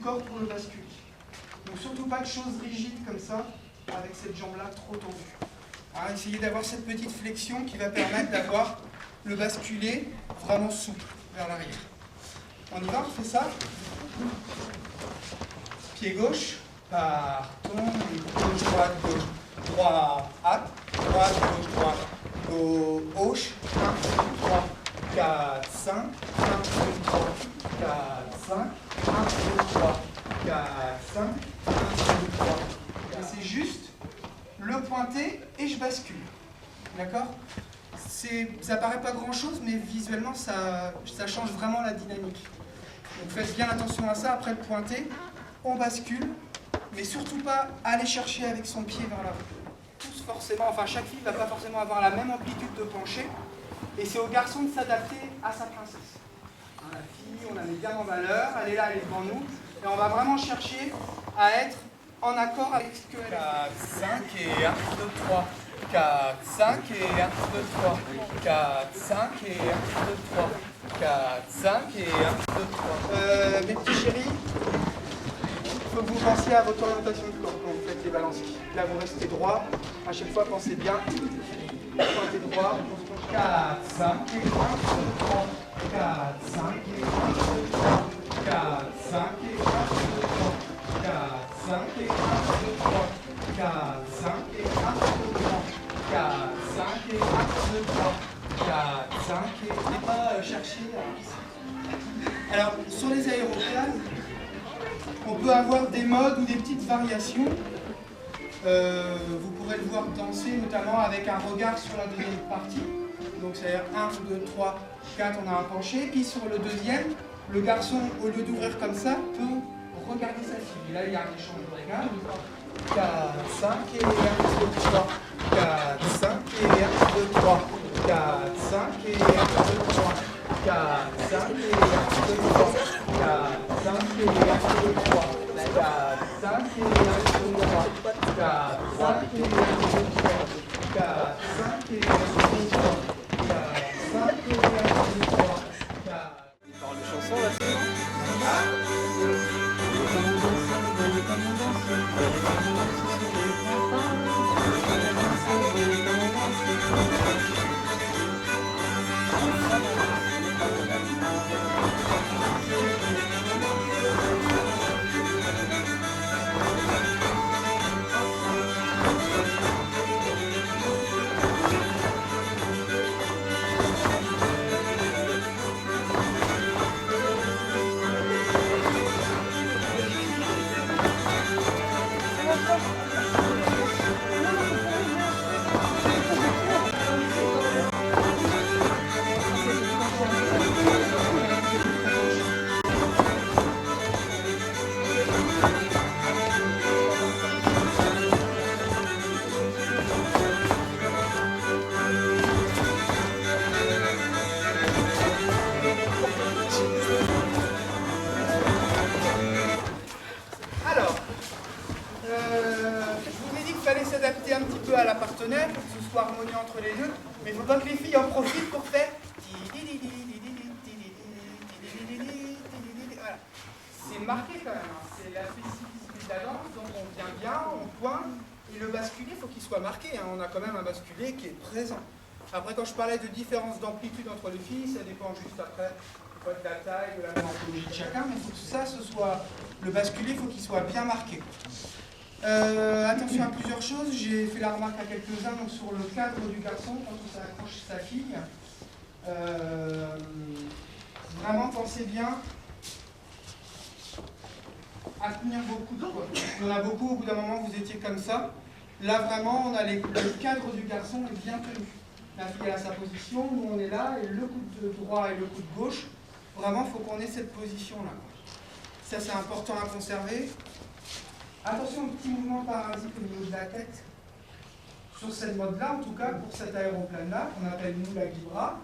corps pour le basculer. Donc surtout pas de choses rigides comme ça, avec cette jambe-là trop tendue. Alors, essayez d'avoir cette petite flexion qui va permettre d'avoir le basculé vraiment souple vers l'arrière. On y va, on fait ça. Pied gauche, partons, gauche, droite, droite, gauche, 1, 2, 3, 4, 5, 1, 2, 3, 4, 5, 1, 2, 3, 4, 5, 1, 2, 3. Et c'est juste le pointé et je bascule. D'accord ? Ça paraît pas grand chose, mais visuellement ça change vraiment la dynamique. Donc faites bien attention à ça. Après le pointé, on bascule, mais surtout pas aller chercher avec son pied vers l'avant. Tous forcément, enfin chaque fille ne va pas forcément avoir la même amplitude de pencher, et c'est au garçon de s'adapter à sa princesse. Hein, la fille, on la met bien en valeur, elle est là, elle est devant nous, et on va vraiment chercher à être en accord avec ce qu'elle fait. 4, 5 et 1, 2, 3. 4, 5 et 1, 2, 3. 4, 5 et 1, 2, 3. 4, 5 et 1, 2, 3. Mes petits chéris, il faut que vous pensiez à votre orientation de corps quand vous faites les balanciers. Là, vous restez droit. À chaque fois, pensez bien. Pointez droit. 4, 5 et 1, 2, 3. 4, 5 et 1, 2, 3. 4, 5 et 1, 2, 3. 4, 5 et 1, 2, 3. 4, 5 et 1, 2, 3. 4, 5 et 1, 2, 3. 4, 5 et 1, pas chercher. Alors, sur les aéroplanes, on peut avoir des modes ou des petites variations. Vous pourrez le voir danser, notamment avec un regard sur la deuxième partie. Donc, c'est-à-dire 1, 2, 3, 4, on a un penché. Puis sur le deuxième, le garçon, au lieu d'ouvrir comme ça, peut regarder sa fille. Et là, il y a un échange de regard. 4, 5 et 1, 2, 3. 4, 5 et 1, 2, 3. 4, 5 et 1, 2, 3. 4, 5 et 1, 2, 3. 4, 5 et 1, 2, 3. 4, 5 et 1, 2, 3. 4, 5 et 1, 2, 3. 4, 5 et 1, 2, 3. 4, 5 et 1, 2, 3. Par les chansons là, c'est s'adapter un petit peu à la partenaire pour que ce soit harmonieux entre les deux, mais il ne faut pas que les filles en profitent pour faire. Voilà. C'est marqué quand même, hein. C'est la spécificité de la danse, donc on vient bien, on pointe, et le basculé, il faut qu'il soit marqué, hein. On a quand même un basculé qui est présent. Après, quand je parlais de différence d'amplitude entre les filles, ça dépend juste après de la taille, de la morphologie de chacun, mais il faut que ça, ce soit le basculé, il faut qu'il soit bien marqué. Attention à plusieurs choses, j'ai fait la remarque à quelques-uns donc sur le cadre du garçon quand on s'accroche sa fille. Vraiment pensez bien à tenir beaucoup de poids. Il y en a beaucoup, au bout d'un moment vous étiez comme ça. Là vraiment on a le cadre du garçon est bien tenu. La fille a sa position, nous on est là, et le coude droit et le coude gauche. Vraiment il faut qu'on ait cette position-là. Ça c'est important à conserver. Attention aux petits mouvements parasites au niveau de la tête. Sur cette mode-là, en tout cas, pour cet aéroplane-là, qu'on appelle nous la Libra,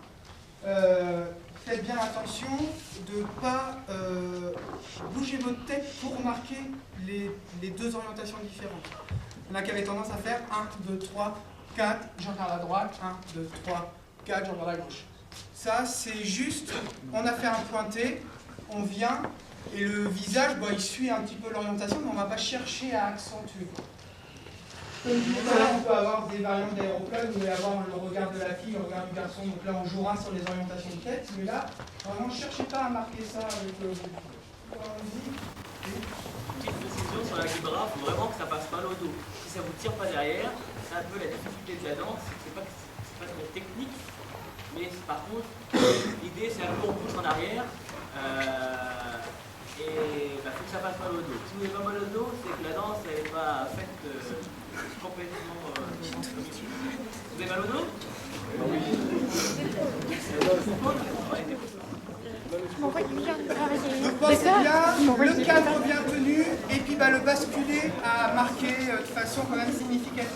faites bien attention de ne pas bouger votre tête pour marquer les deux orientations différentes. On a qui avait tendance à faire 1, 2, 3, 4, je regarde à droite, 1, 2, 3, 4, je regarde à gauche. Ça, c'est juste, on a fait un pointé, on vient, Et le visage, il suit un petit peu l'orientation, mais on ne va pas chercher à accentuer. Comme tout à l'heure, on peut avoir des variantes d'aéroplane, vous allez avoir le regard de la fille, le regard du garçon, donc là on jouera sur les orientations de tête, mais là, vraiment, ne cherchez pas à marquer ça avec le visage. Petite précision sur la vibra, il faut vraiment que ça passe mal au dos. Si ça vous tire pas derrière, c'est un peu la difficulté de la danse, c'est pas très technique, mais par contre, l'idée c'est un peu on bouge en arrière, et il faut que ça passe mal au dos. Si vous n'avez pas mal au dos, c'est que la danse n'est pas faite complètement... Vous avez mal au dos? Oui. Donc pensez bien, le cadre bien tenu, et puis le basculer à marquer de façon quand même significative.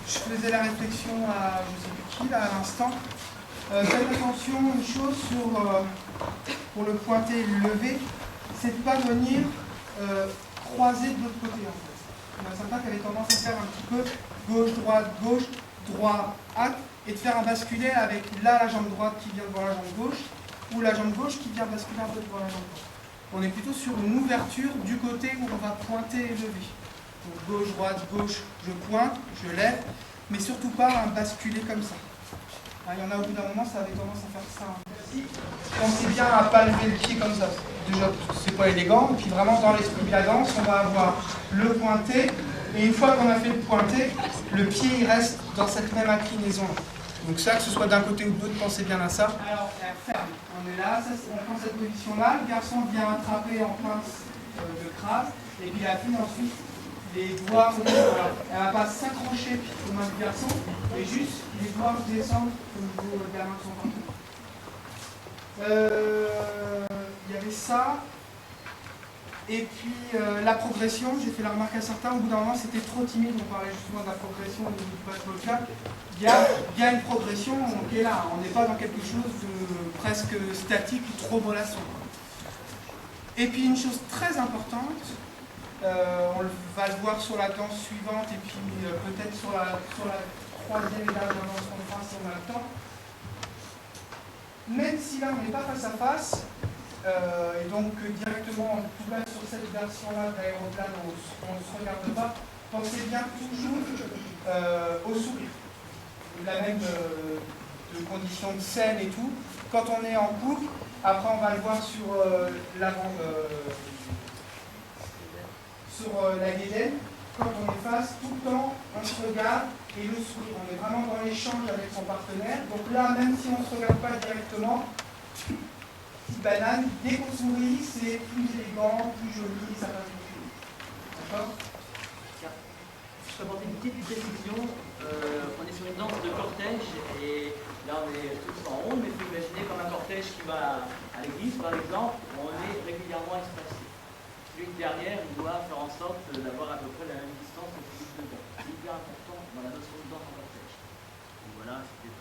Je faisais la réflexion à je ne sais plus qui là à l'instant. Faites attention, une chose pour le pointer et le lever, c'est de ne pas venir croiser de l'autre côté en fait. Il y en a certains qui avaient tendance à faire un petit peu gauche, droite, et de faire un basculer avec là la jambe droite qui vient devant la jambe gauche, ou la jambe gauche qui vient basculer un peu devant la jambe droite. On est plutôt sur une ouverture du côté où on va pointer et lever. Donc gauche, droite, gauche, je pointe, je lève, mais surtout pas un basculer comme ça. Il y en a au bout d'un moment, ça avait tendance à faire ça. Pensez bien à ne pas lever le pied comme ça. Déjà, c'est pas élégant. Et puis vraiment, dans l'esprit de la danse, on va avoir le pointé. Et une fois qu'on a fait le pointé, le pied il reste dans cette même inclinaison. Donc ça, que ce soit d'un côté ou de l'autre, pensez bien à ça. Alors, ferme. On est là, on prend cette position-là. Le garçon vient attraper en pince de crase. Et puis la fille, ensuite, les doigts, elle ne va pas s'accrocher aux mains du garçon, mais juste les doigts descendent au niveau de la main de son partenaire. Il y avait ça. Et puis la progression, j'ai fait la remarque à certains, au bout d'un moment c'était trop timide, on parlait justement de la progression au niveau du passe vocal. Il y a bien une progression qui est là, on n'est pas dans quelque chose de presque statique ou trop mollasson. Et puis une chose très importante, on va le voir sur la danse suivante et puis peut-être sur la troisième étape de la danse qu'on fera si on a le temps. Même si là on n'est pas face à face, et donc directement tout là sur cette version-là d'aéroplane, on ne se regarde pas, pensez bien toujours au sourire. La même de conditions de scène et tout. Quand on est en couple, après on va le voir sur l'avant, sur la guédaine, quand on est face, tout le temps on se regarde et le sourire. On est vraiment dans l'échange avec son partenaire. Donc là, même si on ne se regarde pas directement, petite banane, dès qu'on sourit, c'est plus élégant, plus joli, ça va plus joli. D'accord? Je peux apporter une petite précision. On est sur une danse de cortège et là on est tous en rond, mais il faut imaginer comme un cortège qui va à l'église par exemple, on est régulièrement espacé. Celui derrière, il doit faire en sorte d'avoir à peu près la même distance que celui de devant. C'est hyper important dans la notion de danse en cortège. Donc voilà, c'était